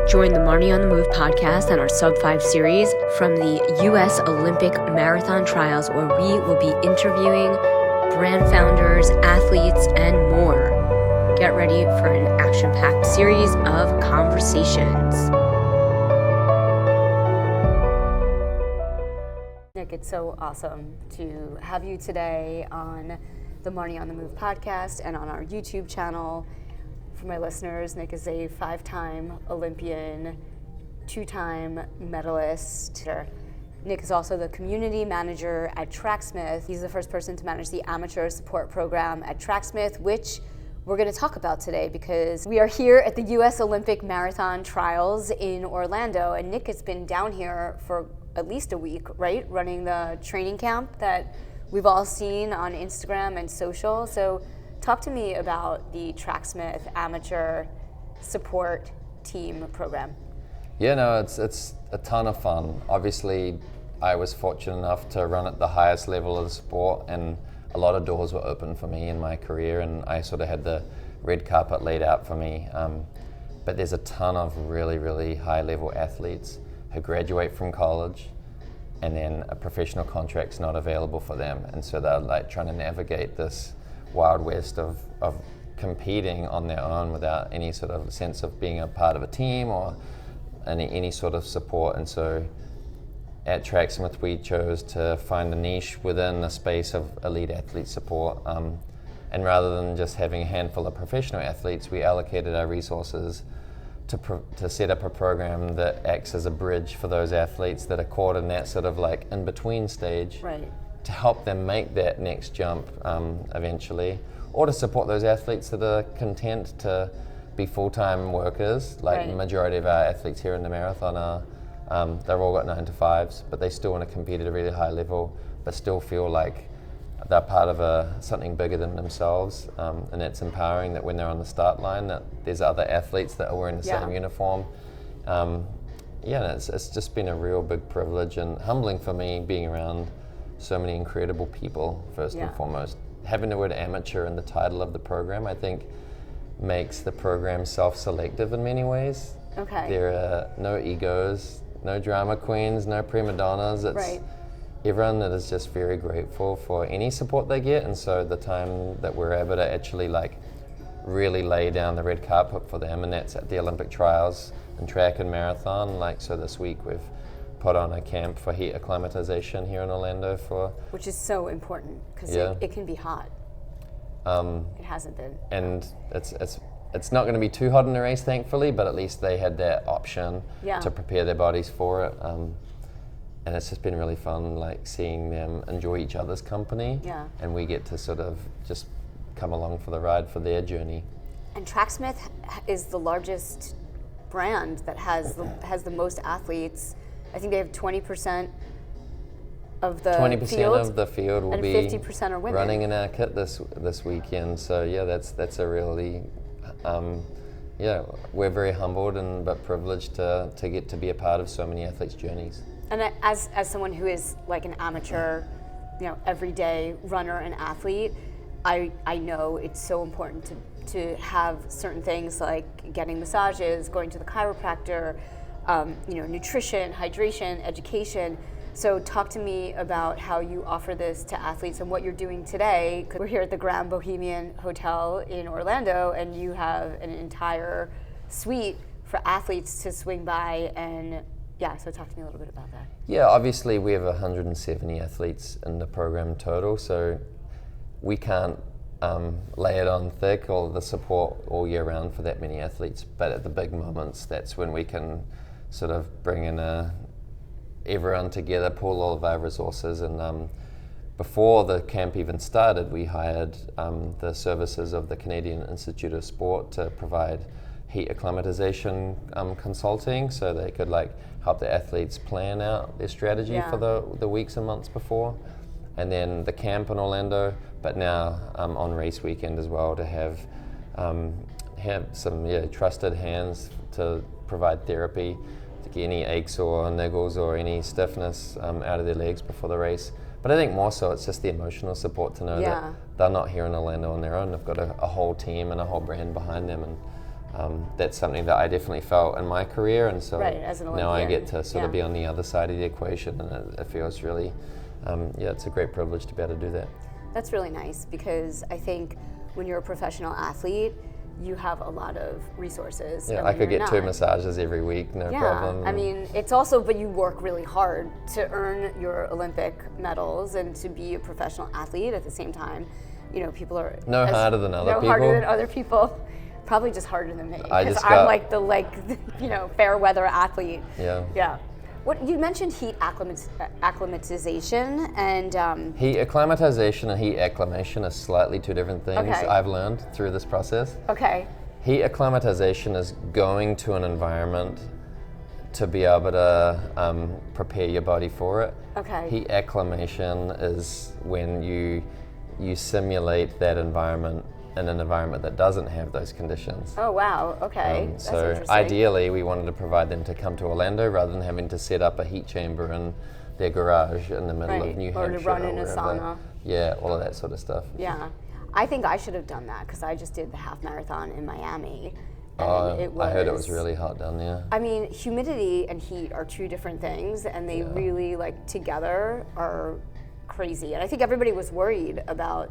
Join the Marni On The Move podcast and our Sub 5 series from the U.S. Olympic Marathon Trials, where we will be interviewing brand founders, athletes, and more. Get ready for an action-packed series of conversations. Nick, it's so awesome to have you today on the Marni On The Move podcast and on our YouTube channel. For my listeners, Nick is a 5-time Olympian, 2-time medalist. Nick is also the community manager at Tracksmith. He's the first person to manage the amateur support program at Tracksmith, which we're going to talk about today because we are here at the U.S. Olympic Marathon Trials in Orlando, and Nick has been down here for at least a week, right? Running the training camp that we've all seen on Instagram and social. So talk to me about the Tracksmith Amateur Support Team program. Yeah, no, it's a ton of fun. Obviously, I was fortunate enough to run at the highest level of the sport, and a lot of doors were open for me in my career, and I sort of had the red carpet laid out for me. But there's a ton of really, really high-level athletes who graduate from college, and then a professional contract's not available for them, and so they're like trying to navigate this wild west of competing on their own without any sort of sense of being a part of a team or any sort of support. And so at Tracksmith we chose to find a niche within the space of elite athlete support, and rather than just having a handful of professional athletes, we allocated our resources to set up a program that acts as a bridge for those athletes that are caught in that sort of like in-between stage. Right. To help them make that next jump eventually, or to support those athletes that are content to be full-time workers, like the majority of our athletes here in the marathon are. They've all got 9 to 5s, but they still want to compete at a really high level, but still feel like they're part of something bigger than themselves, and it's empowering that when they're on the start line that there's other athletes that are wearing the same uniform. And it's just been a real big privilege and humbling for me being around so many incredible people, first and foremost. Having the word amateur in the title of the program, I think, makes the program self-selective in many ways. Okay. There are no egos, no drama queens, no prima donnas. It's everyone that is just very grateful for any support they get, and so the time that we're able to actually like really lay down the red carpet for them, and that's at the Olympic trials in track and marathon. Like, so this week we've put on a camp for heat acclimatization here in Orlando which is so important because it can be hot. It hasn't been. And it's not going to be too hot in the race, thankfully, but at least they had that option to prepare their bodies for it. And it's just been really fun, like seeing them enjoy each other's company, and we get to sort of just come along for the ride for their journey. And Tracksmith is the largest brand that has the most athletes. I think they have 20% of the 20% field, of the field will be 50% are women running in our kit this weekend. So yeah, that's a really we're very humbled but privileged to get to be a part of so many athletes' journeys. And as someone who is like an amateur, everyday runner and athlete, I know it's so important to have certain things like getting massages, going to the chiropractor, nutrition, hydration, education. So talk to me about how you offer this to athletes and what you're doing today. We're here at the Grand Bohemian Hotel in Orlando, and you have an entire suite for athletes to swing by, and so talk to me a little bit about that. Yeah, obviously we have 170 athletes in the program total, so we can't lay it on thick, all the support all year round for that many athletes, but at the big moments, that's when we can sort of bring in everyone together, pool all of our resources. And before the camp even started, we hired the services of the Canadian Institute of Sport to provide heat acclimatization consulting, so they could help the athletes plan out their strategy for the weeks and months before. And then the camp in Orlando, but now on race weekend as well, to have some trusted hands to provide therapy to get any aches or niggles or any stiffness out of their legs before the race. But I think more so it's just the emotional support to know that they're not here in Orlando on their own. They've got a whole team and a whole brand behind them, and that's something that I definitely felt in my career, and so as an now I Olympian. get to sort of be on the other side of the equation, and it feels really, it's a great privilege to be able to do that. That's really nice, because I think when you're a professional athlete, you have a lot of resources. Yeah, I could get 2 massages every week, no problem. I mean, it's also, but you work really hard to earn your Olympic medals and to be a professional athlete at the same time. You know, people are harder than other people. No harder than other people. Probably just harder than me, because I'm like the fair weather athlete. Yeah. Yeah. What you mentioned, heat acclimatization and heat acclimatization and heat acclimation are slightly two different things. Okay. I've learned through this process. Okay. Heat acclimatization is going to an environment to be able to prepare your body for it. Okay. Heat acclimation is when you simulate that environment in an environment that doesn't have those conditions. Oh wow, okay. That's so interesting. ideally we wanted to provide them to come to Orlando rather than having to set up a heat chamber in their garage in the middle of New Hampshire. Or to run in a sauna. Yeah, all of that sort of stuff. Yeah. I think I should have done that, because I just did the half marathon in Miami. And I heard it was really hot down there. I mean, humidity and heat are two different things, and they really, together are crazy. And I think everybody was worried about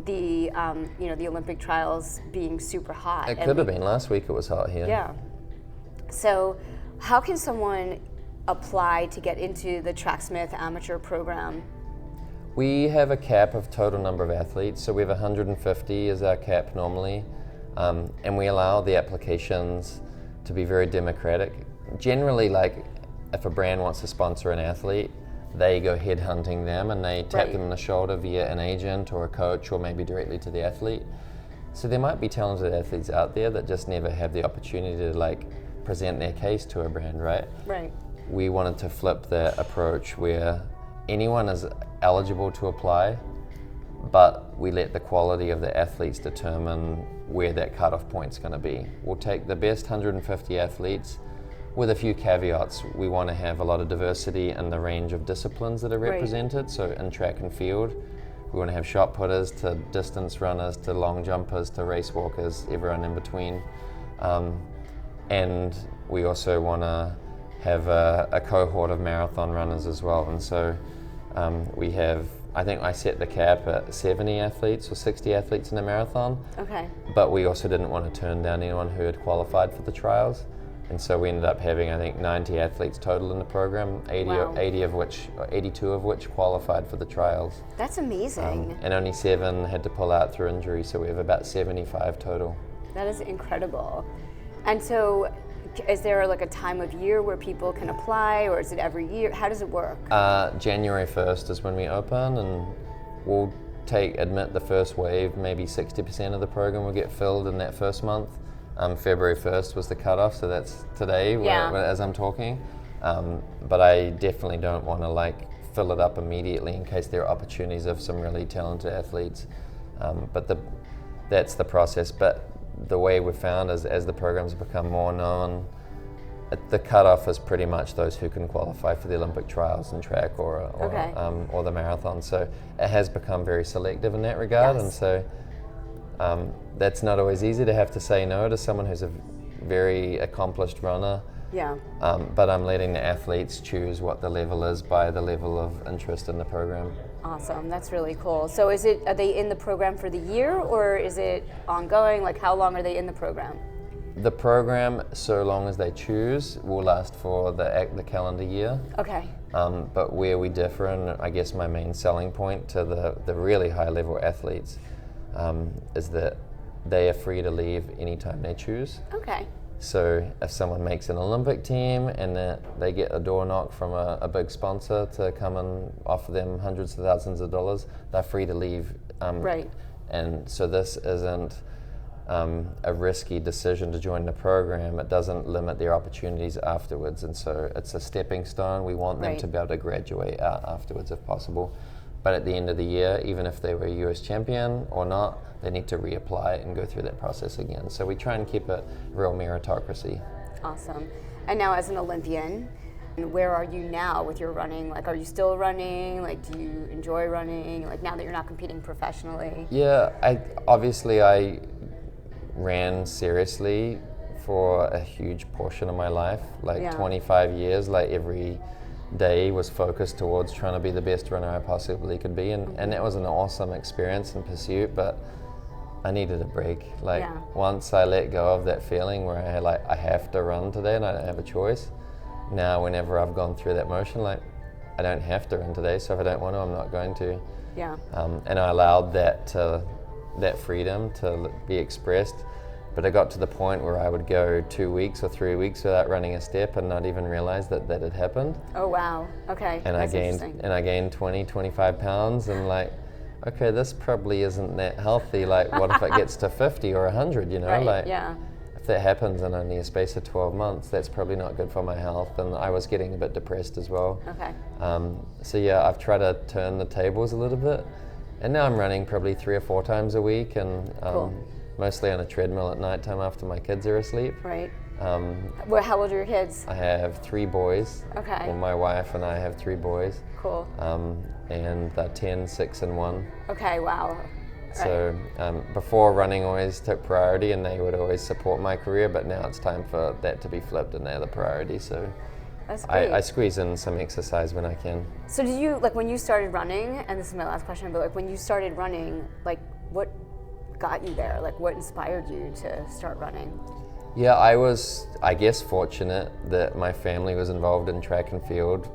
the the Olympic trials being super hot. It could have been. Last week it was hot here. Yeah. So how can someone apply to get into the Tracksmith amateur program? We have a cap of total number of athletes, so we have 150 as our cap normally, and we allow the applications to be very democratic. Generally, if a brand wants to sponsor an athlete, they go headhunting them and they tap them on the shoulder via an agent or a coach or maybe directly to the athlete. So there might be talented athletes out there that just never have the opportunity to present their case to a brand, right? Right. We wanted to flip that approach where anyone is eligible to apply, but we let the quality of the athletes determine where that cutoff point's going to be. We'll take the best 150 athletes with a few caveats. We want to have a lot of diversity in the range of disciplines that are represented. So in track and field, we want to have shot putters to distance runners to long jumpers to race walkers, everyone in between. And we also want to have a cohort of marathon runners as well. And so we have, I think I set the cap at 70 athletes or 60 athletes in a marathon. Okay. But we also didn't want to turn down anyone who had qualified for the trials. And so we ended up having, I think, 90 athletes total in the program, 82 of which qualified for the trials. That's amazing. And only 7 had to pull out through injury, so we have about 75 total. That is incredible. And so, is there a time of year where people can apply, or is it every year? How does it work? January 1st is when we open, and we'll admit the first wave. Maybe 60% of the program will get filled in that first month. February 1st was the cutoff, so that's today as I'm talking. But I definitely don't want to fill it up immediately in case there are opportunities of some really talented athletes. But that's the process. But the way we've found is as the programs become more known, the cutoff is pretty much those who can qualify for the Olympic trials in track or the marathon. So it has become very selective in that regard, and so that's not always easy to have to say no to someone who's a very accomplished runner. Yeah. But I'm letting the athletes choose what the level is by the level of interest in the program. Awesome, that's really cool. So are they in the program for the year, or is it ongoing? How long are they in the program? The program, so long as they choose, will last for the calendar year. Okay. But where we differ, and I guess my main selling point to the really high level athletes, is that they are free to leave anytime they choose. Okay. So if someone makes an Olympic team and they get a door knock from a big sponsor to come and offer them hundreds of thousands of dollars, they're free to leave. Right. And so this isn't a risky decision to join the program. It doesn't limit their opportunities afterwards. And so it's a stepping stone. We want them to be able to graduate out afterwards if possible. But at the end of the year, even if they were a US champion or not, they need to reapply and go through that process again. So we try and keep it real meritocracy. Awesome. And now as an Olympian, where are you now with your running? Are you still running? Do you enjoy running? Now that you're not competing professionally? Yeah, ran seriously for a huge portion of my life, like Yeah. 25 years, like every day was focused towards trying to be the best runner I possibly could be, and that was an awesome experience and pursuit, but I needed a break. Like Yeah. once I let go of that feeling where I have to run today and I don't have a choice, now whenever I've gone through that motion, like I don't have to run today, so if I don't want to, I'm not going to. Yeah. And I allowed that freedom to be expressed, but I got to the point where I would go 2 weeks or 3 weeks without running a step and not even realize that had happened. Oh wow. Okay. And That's interesting. I gained 20, 25 pounds, and like, okay, this probably isn't that healthy. Like, what if it gets to 50 or 100? You know, Right. like Yeah. if that happens in only a space of 12 months, that's probably not good for my health. And I was getting a bit depressed as well. Okay. So yeah, I've tried to turn the tables a little bit, and now I'm running probably 3 or 4 times a week, and Cool. mostly on a treadmill at nighttime after my kids are asleep. Right. How old are your kids? I have 3 boys. Okay. Well, my wife and I have 3 boys, Cool. and they're 10, 6, and 1. Okay. Wow. So before, running always took priority, and they would always support my career, but now it's time for that to be flipped, and they're the priority. So That's great. I squeeze in some exercise when I can. So did you, like when you started running, and this is my last question, but like when you started running, like what got you there? Like what inspired you to start running? Yeah, I was, I guess, fortunate that my family was involved in track and field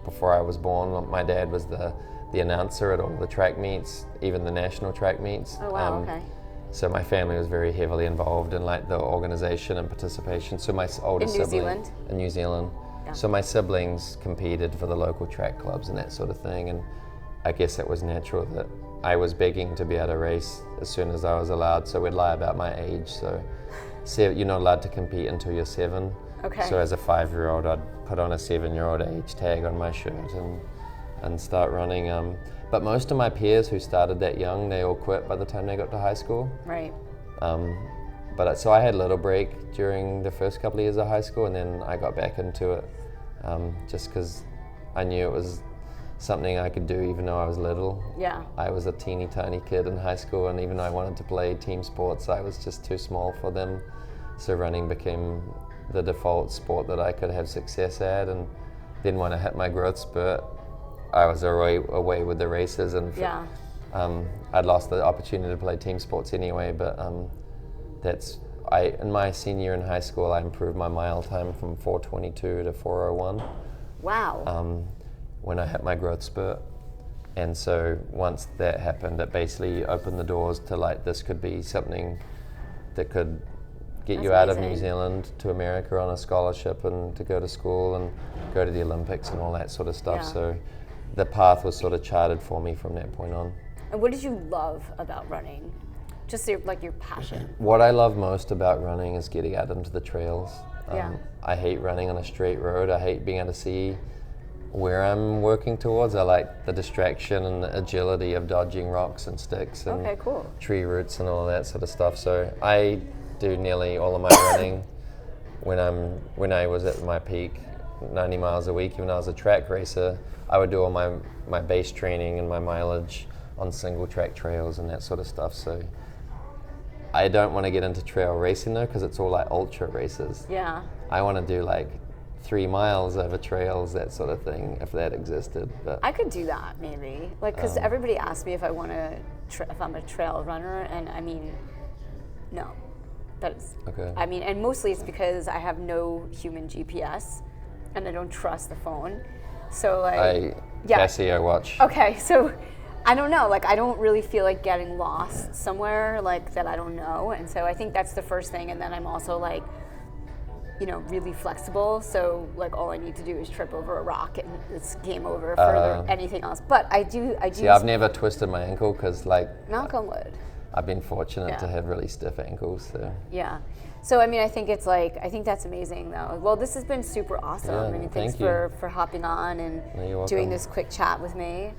before I was born. My dad was the announcer at all the track meets, even the national track meets. Oh wow, okay. So my family was very heavily involved in like the organization and participation. So my older In New sibling Zealand? in New Zealand. Yeah. So my siblings competed for the local track clubs and that sort of thing, and I guess it was natural that I was begging to be able to race as soon as I was allowed. So we'd lie about my age. So you're not allowed to compete until you're 7. Okay. So as a 5-year-old, I'd put on a 7-year-old age tag on my shirt and start running. But most of my peers who started that young, they all quit by the time they got to high school. Right. So I had a little break during the first couple of years of high school, and then I got back into it just because I knew it was something I could do even though I was little. Yeah. I was a teeny tiny kid in high school, and even though I wanted to play team sports, I was just too small for them. So running became the default sport that I could have success at. And then when I hit my growth spurt, I was away with the races, and Yeah. I'd lost the opportunity to play team sports anyway. But in my senior year in high school, I improved my mile time from 4:22 to 4:01. Wow. When I hit my growth spurt. And so once that happened, it basically opened the doors to like, this could be something that could get That's you out of amazing. New Zealand to America on a scholarship and to go to school and go to the Olympics and all that sort of stuff. Yeah. So the path was sort of charted for me from that point on. And what did you love about running? Just your passion. What I love most about running is getting out into the trails. Yeah. I hate running on a straight road. I hate being able to see where I'm working towards. I like the distraction and the agility of dodging rocks and sticks and Okay, cool. tree roots and all that sort of stuff. So I do nearly all of my running when I was at my peak, 90 miles a week. Even though I was a track racer, I would do all my base training and my mileage on single track trails and that sort of stuff. So I don't want to get into trail racing though, because it's all like ultra races. Yeah. I want to do like 3 miles over trails, that sort of thing, if that existed. But I could do that maybe, like, because everybody asks me if I want to, if I'm a trail runner, and I mean, no, that's okay. I mean, and mostly it's because I have no human GPS, and I don't trust the phone. So like, Casio watch. Okay, so I don't know, like I don't really feel like getting lost somewhere like that I don't know, and so I think that's the first thing, and then I'm also like, you know, really flexible, so like all I need to do is trip over a rock and it's game over for anything else. But I do. See, I've never twisted my ankle because like, knock on wood. I've been fortunate to Yeah. have really stiff ankles. So Yeah. So I mean, I think it's like, I think that's amazing though. Well, this has been super awesome. Yeah, I mean, thanks thank you. for hopping on and No, you're doing welcome. this quick chat with me.